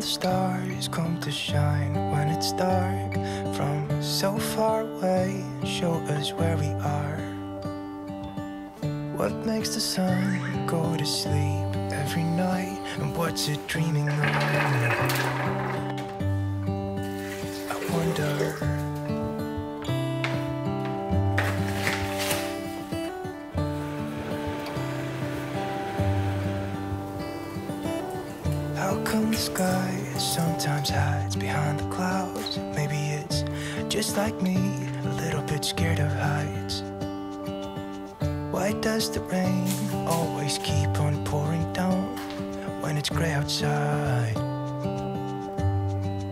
the stars come to shine when it's dark from so far away and show us where we are? What makes the sun go to sleep every night, and what's it dreaming of? I wonder. How come the sky sometimes hides behind the clouds? Maybe it's just like me, a little bit scared of heights. Why does the rain always keep on pouring down when it's gray outside?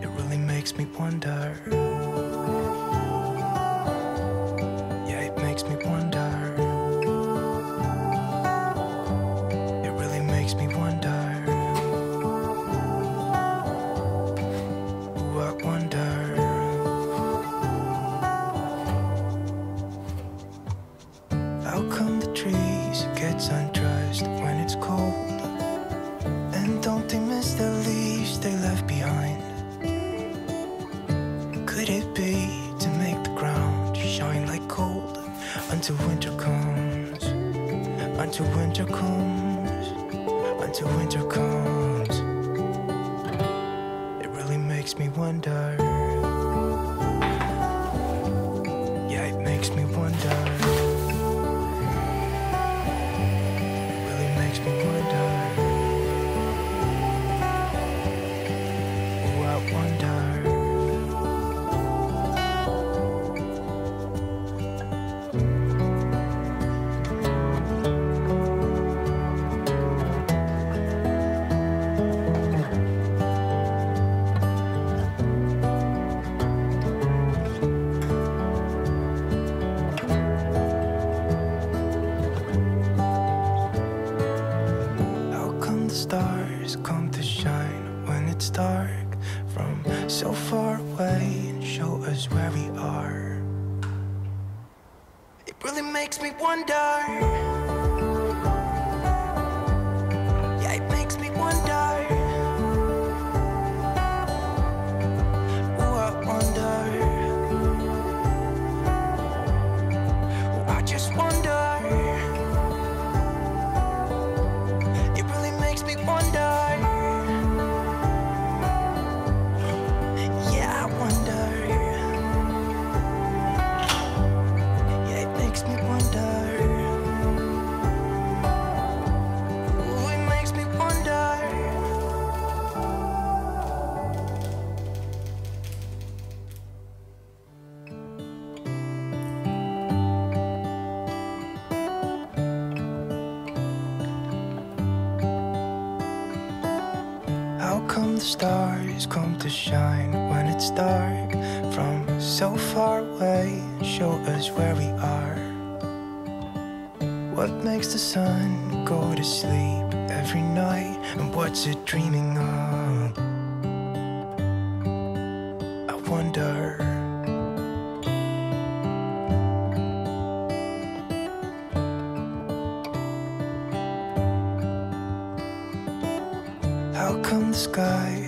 It really makes me wonder. Yeah, it makes me wonder. It really makes me wonder. I wonder. How come the trees get undressed when it's cold? And don't they miss the leaves they left behind? Could it be to make the ground shine like gold until winter comes? Until winter comes. Until winter comes. Makes me wonder. Yeah, it makes me wonder. It really makes me wonder. Oh, I wonder. Stars come to shine when it's dark from so far away and show us where we are. It really makes me wonder. Yeah, it makes me wonder. Oh, I wonder. Oh, I just wonder. How come the stars come to shine when it's dark from so far away and show us where we are? What makes the sun go to sleep every night, and what's it dreaming of? I wonder. How come the sky